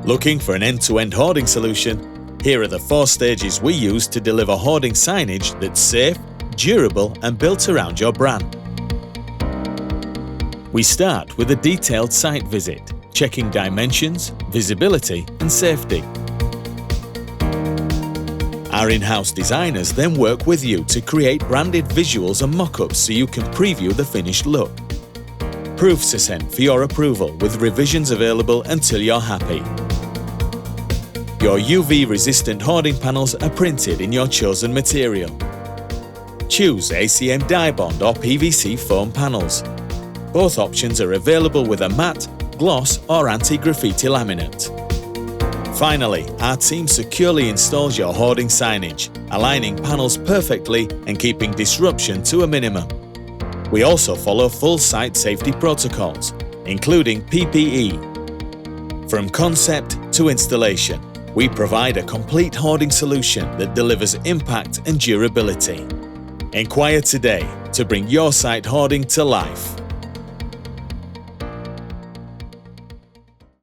Looking for an end-to-end hoarding solution? Here are the 4 stages we use to deliver hoarding signage that's safe, durable and built around your brand. We start with a detailed site visit, checking dimensions, visibility and safety. Our in-house designers then work with you to create branded visuals and mock-ups so you can preview the finished look. Proofs are sent for your approval with revisions available until you're happy. Your UV-resistant hoarding panels are printed in your chosen material. Choose ACM Dibond or PVC Foam panels. Both options are available with a matte, gloss or anti-graffiti laminate. Finally, our team securely installs your hoarding signage, aligning panels perfectly and keeping disruption to a minimum. We also follow full site safety protocols, including PPE. From concept to installation, we provide a complete hoarding solution that delivers impact and durability. Inquire today to bring your site hoarding to life.